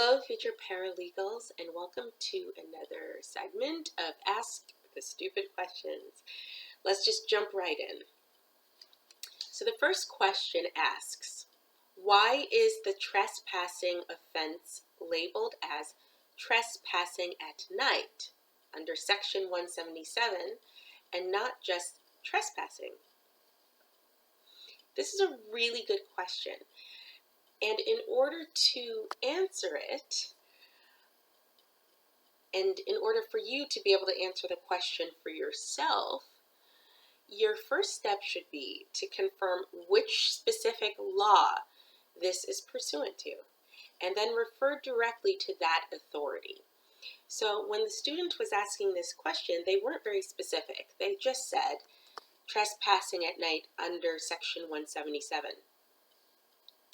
Hello, future paralegals, and welcome to another segment of Ask the Stupid Questions. Let's just jump right in. So the first question asks, why is the trespassing offense labeled as trespassing at night under Section 177 and not just trespassing? This is a really good question. And in order to answer it, and in order for you to be able to answer the question for yourself, your first step should be to confirm which specific law this is pursuant to, and then refer directly to that authority. So when the student was asking this question, they weren't very specific. They just said trespassing at night under Section 177.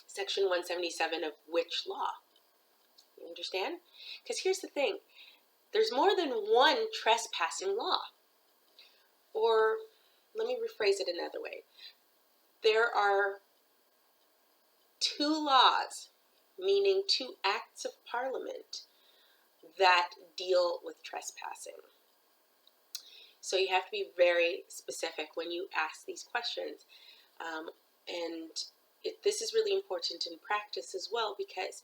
Section 177 of which law? You understand? Because here's the thing. There's more than one trespassing law. Or, let me rephrase it another way. There are two laws, meaning two acts of Parliament, that deal with trespassing. So you have to be very specific when you ask these questions. This is really important in practice as well, because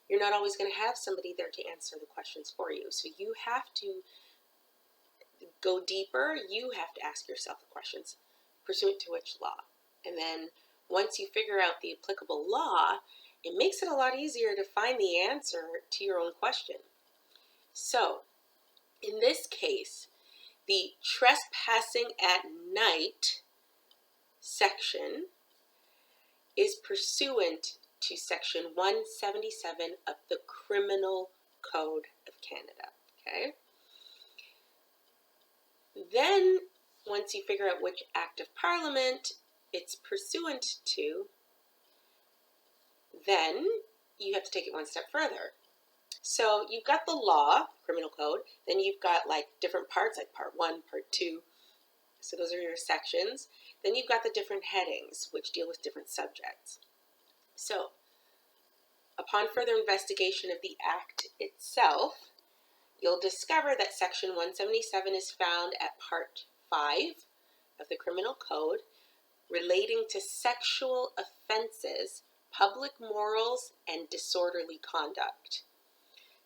you're not always going to have somebody there to answer the questions for you. So you have to go deeper. You have to ask yourself the questions pursuant to which law. And then once you figure out the applicable law, it makes it a lot easier to find the answer to your own question. So in this case, the trespassing at night section is pursuant to Section 177 of the Criminal Code of Canada. Okay? Then, once you figure out which Act of Parliament it's pursuant to, then you have to take it one step further. So you've got the law, criminal code, then you've got like different parts, like part 1, part 2. So those are your sections. Then you've got the different headings, which deal with different subjects. So, upon further investigation of the Act itself, you'll discover that Section 177 is found at Part 5 of the Criminal Code relating to sexual offenses, public morals, and disorderly conduct.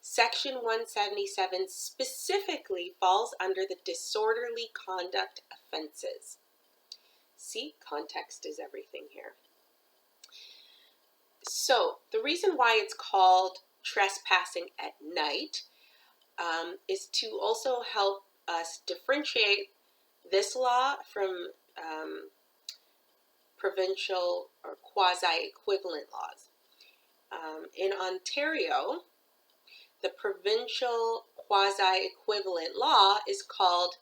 Section 177 specifically falls under the disorderly conduct offenses. See, context is everything here. So, the reason why it's called trespassing at night is to also help us differentiate this law from provincial or quasi-equivalent laws. In Ontario, the provincial quasi-equivalent law is called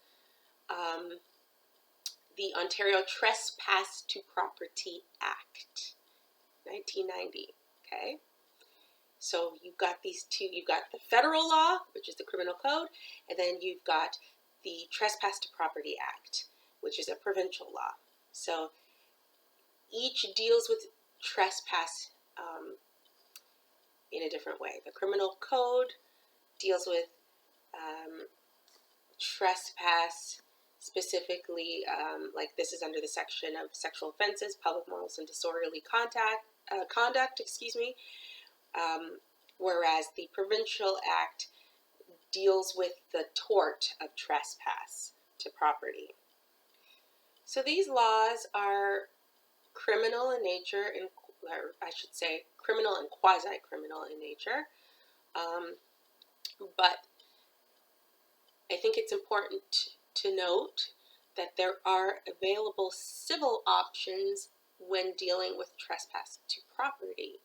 the Ontario Trespass to Property Act, 1990, okay? So you've got these two, you've got the federal law, which is the Criminal Code, and then you've got the Trespass to Property Act, which is a provincial law. So each deals with trespass in a different way. The Criminal Code deals with trespass specifically, like this is under the section of sexual offenses, public morals, and disorderly conduct, whereas the Provincial Act deals with the tort of trespass to property. So these laws are criminal in nature, or I should say criminal and quasi-criminal in nature, but I think it's important to note that there are available civil options when dealing with trespass to property.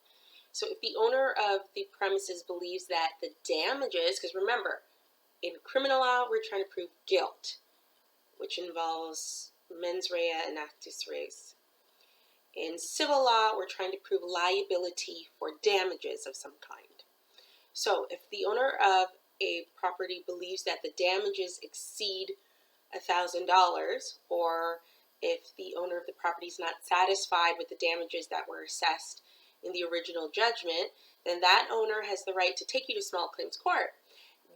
So if the owner of the premises believes that the damages, because remember, in criminal law, we're trying to prove guilt, which involves mens rea and actus reus. In civil law, we're trying to prove liability for damages of some kind. So if the owner of a property believes that the damages exceed $1,000, or if the owner of the property is not satisfied with the damages that were assessed in the original judgment, then that owner has the right to take you to small claims court.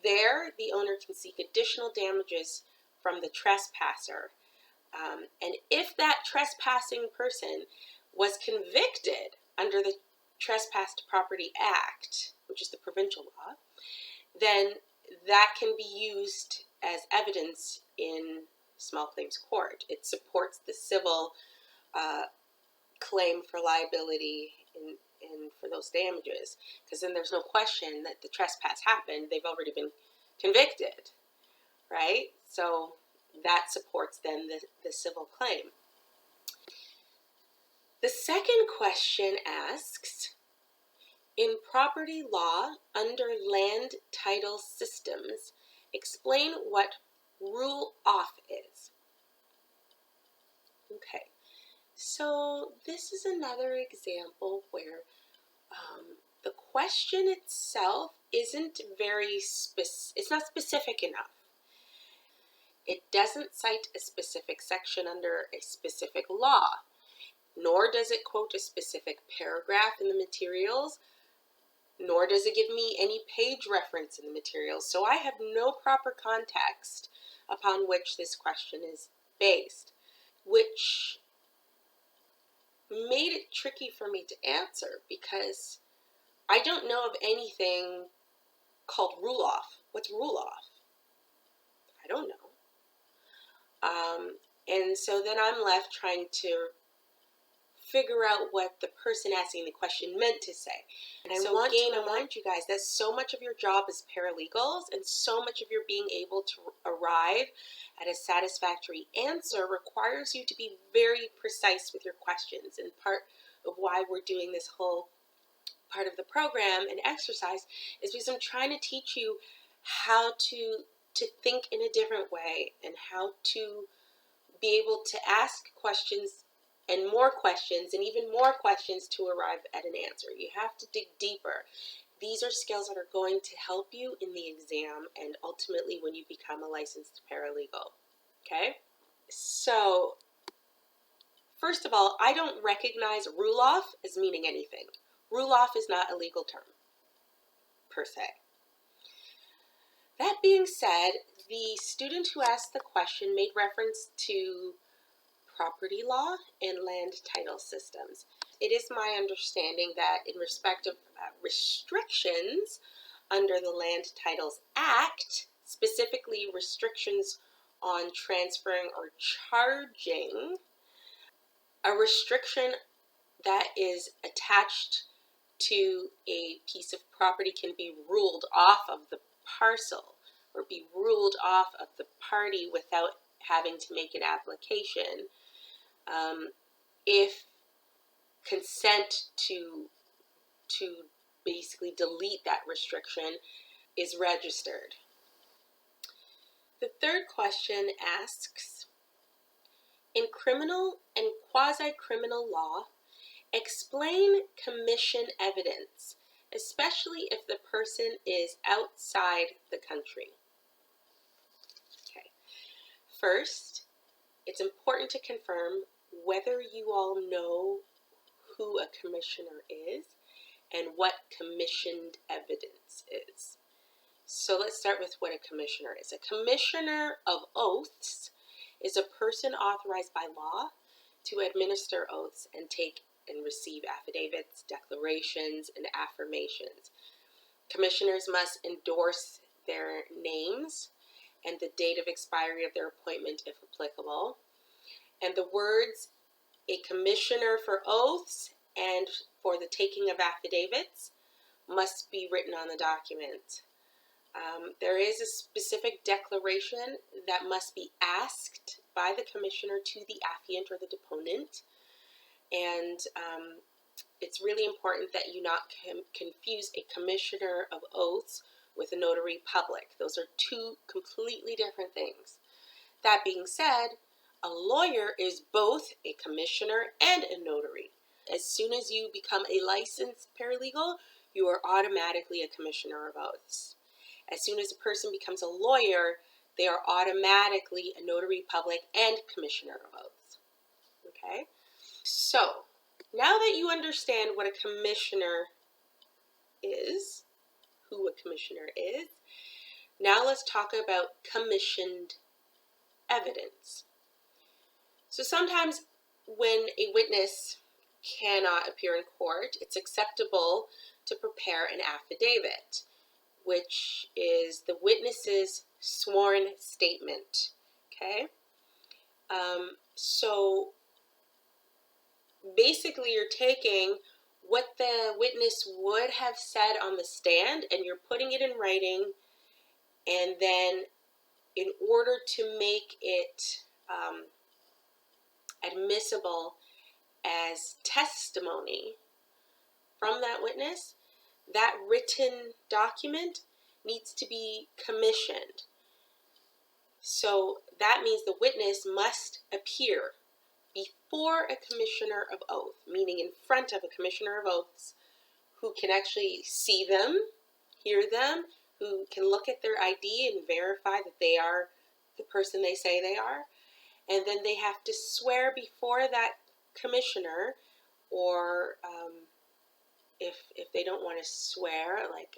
There, the owner can seek additional damages from the trespasser. And if that trespassing person was convicted under the Trespass Property Act, which is the provincial law, then that can be used as evidence in small claims court. It supports the civil claim for liability in for those damages, because then there's no question that the trespass happened. They've already been convicted, right? So that supports then the civil claim. The second question asks, in property law under land title systems, explain what rule off is. Okay, so this is another example where the question itself isn't very it's not specific enough. It doesn't cite a specific section under a specific law, nor does it quote a specific paragraph in the materials, nor does it give me any page reference in the materials. So I have no proper context upon which this question is based, which made it tricky for me to answer because I don't know of anything called rule off. What's rule off? I don't know. And so then I'm left trying to figure out what the person asking the question meant to say. And I want to remind you guys that so much of your job as paralegals and so much of your being able to arrive at a satisfactory answer requires you to be very precise with your questions. And part of why we're doing this whole part of the program and exercise is because I'm trying to teach you how to think in a different way and how to be able to ask questions and more questions and even more questions to arrive at an answer. You have to dig deeper. These are skills that are going to help you in the exam and ultimately when you become a licensed paralegal. Okay? So, first of all, I don't recognize rule off as meaning anything. Rule off is not a legal term, per se. That being said, the student who asked the question made reference to property law and land title systems. It is my understanding that in respect of restrictions under the Land Titles Act, specifically restrictions on transferring or charging, a restriction that is attached to a piece of property can be ruled off of the parcel or be ruled off of the party without having to make an application if consent to basically delete that restriction is registered. The third question asks, in criminal and quasi-criminal law, explain commission evidence, especially if the person is outside the country. Okay. First, it's important to confirm whether you all know who a commissioner is and what commissioned evidence is. So let's start with what a commissioner is. A commissioner of oaths is a person authorized by law to administer oaths and take and receive affidavits, declarations, and affirmations. Commissioners must endorse their names and the date of expiry of their appointment if applicable. And the words, a commissioner for oaths and for the taking of affidavits, must be written on the document. There is a specific declaration that must be asked by the commissioner to the affiant or the deponent. And it's really important that you not confuse a commissioner of oaths with a notary public. Those are two completely different things. That being said, a lawyer is both a commissioner and a notary. As soon as you become a licensed paralegal, you are automatically a commissioner of oaths. As soon as a person becomes a lawyer, they are automatically a notary public and commissioner of oaths. Okay? So, now that you understand what a commissioner is, who a commissioner is. Now let's talk about commissioned evidence. So sometimes when a witness cannot appear in court, it's acceptable to prepare an affidavit, which is the witness's sworn statement. Okay? So basically you're taking what the witness would have said on the stand and you're putting it in writing, and then in order to make it admissible as testimony from that witness, that written document needs to be commissioned. So that means the witness must appear before a commissioner of oath, meaning in front of a commissioner of oaths who can actually see them, hear them, who can look at their ID and verify that they are the person they say they are. And then they have to swear before that commissioner, or if they don't want to swear, like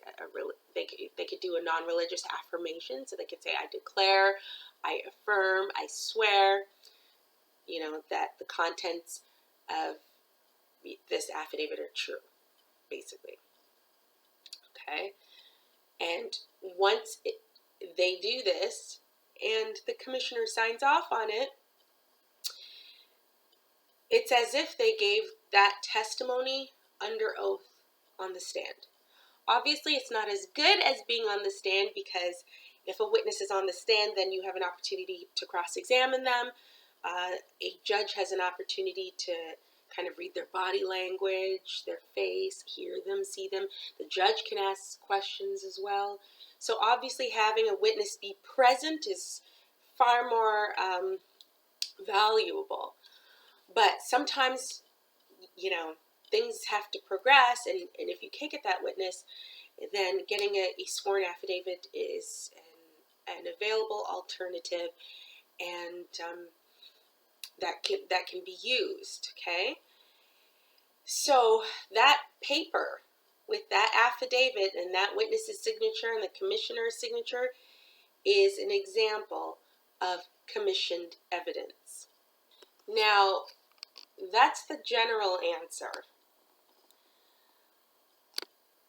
they could do a non-religious affirmation. So they could say, I declare, I affirm, I swear, that the contents of this affidavit are true, basically. Okay? And once they do this and the commissioner signs off on it, it's as if they gave that testimony under oath on the stand. Obviously, it's not as good as being on the stand, because if a witness is on the stand, then you have an opportunity to cross-examine them. A judge has an opportunity to kind of read their body language, their face, hear them, see them. The judge can ask questions as well. So obviously having a witness be present is far more valuable. But sometimes, things have to progress, and if you can't get that witness, then getting a sworn affidavit is an available alternative, and that can be used. Okay, so that paper with that affidavit and that witness's signature and the commissioner's signature is an example of commissioned evidence. Now, that's the general answer.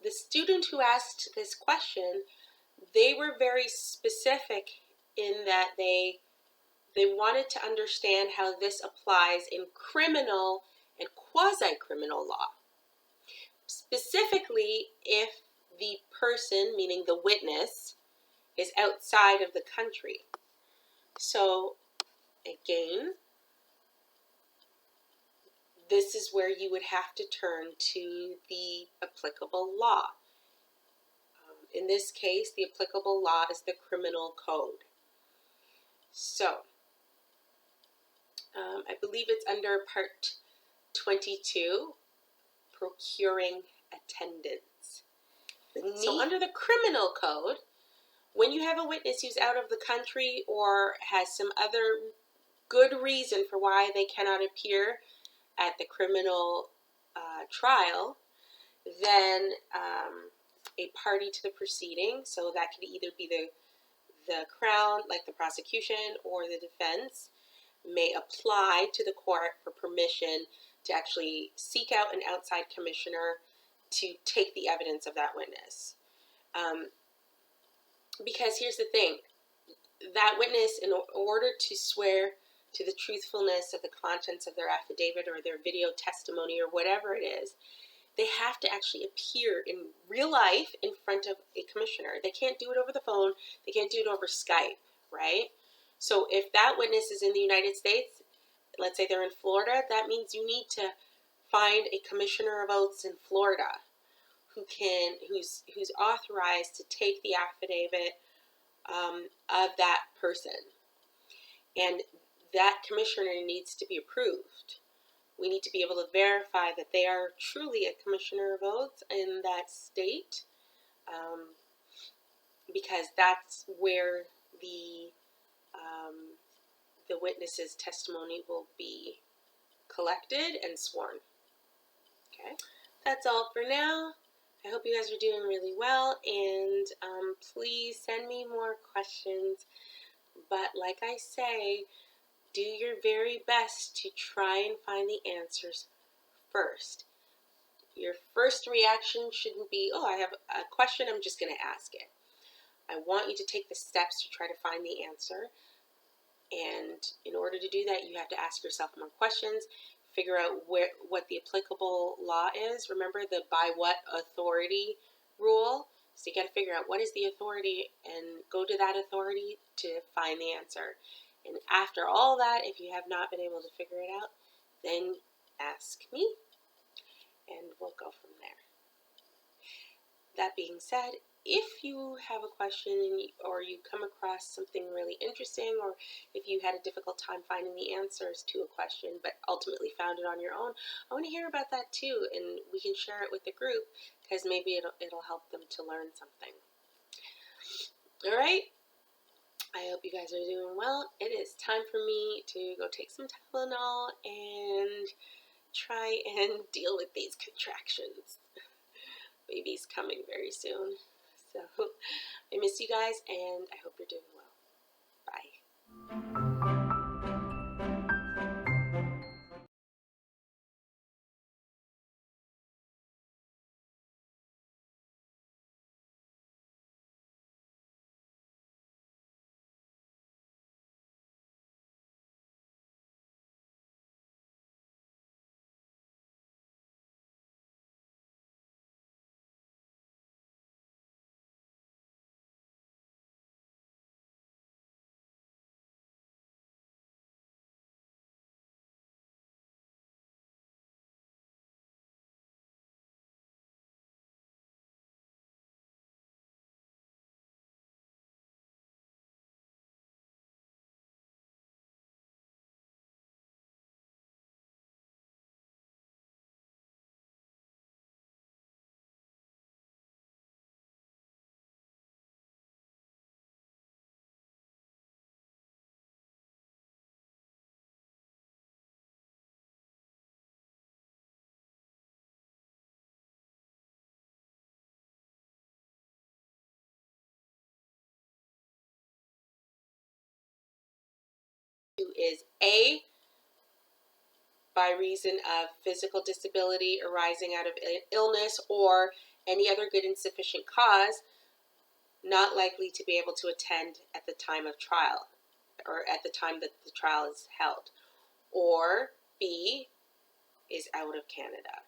The student who asked this question, they were very specific in that they wanted to understand how this applies in criminal and quasi-criminal law. Specifically, if the person, meaning the witness, is outside of the country. So, again, this is where you would have to turn to the applicable law. In this case, the applicable law is the criminal code. So, I believe it's under Part 22, procuring attendance. So under the criminal code, when you have a witness who's out of the country or has some other good reason for why they cannot appear at the criminal trial, then a party to the proceeding, so that could either be the Crown, like the prosecution, or the defense, may apply to the court for permission to actually seek out an outside commissioner to take the evidence of that witness. Because here's the thing, that witness, in order to swear to the truthfulness of the contents of their affidavit or their video testimony or whatever it is, they have to actually appear in real life in front of a commissioner. They can't do it over the phone. They can't do it over Skype, right? So if that witness is in the United States, let's say they're in Florida, that means you need to find a commissioner of oaths in Florida who's authorized to take the affidavit of that person. And that commissioner needs to be approved. We need to be able to verify that they are truly a commissioner of oaths in that state, because that's where the witness's testimony will be collected and sworn. Okay, that's all for now. I hope you guys are doing really well, and please send me more questions. But like I say, do your very best to try and find the answers first. Your first reaction shouldn't be, oh, I have a question, I'm just going to ask it. I want you to take the steps to try to find the answer. And in order to do that, you have to ask yourself more questions, figure out what the applicable law is. Remember the by what authority rule? So you got to figure out what is the authority and go to that authority to find the answer. And after all that, if you have not been able to figure it out, then ask me and we'll go from there. That being said, if you have a question or you come across something really interesting, or if you had a difficult time finding the answers to a question but ultimately found it on your own, I want to hear about that too, and we can share it with the group because maybe it'll help them to learn something. All right, I hope you guys are doing well. It is time for me to go take some Tylenol and try and deal with these contractions. Baby's coming very soon. So I miss you guys, and I hope you're doing well. Bye. Is A, by reason of physical disability arising out of illness or any other good and sufficient cause, not likely to be able to attend at the time of trial or at the time that the trial is held. Or B, is out of Canada.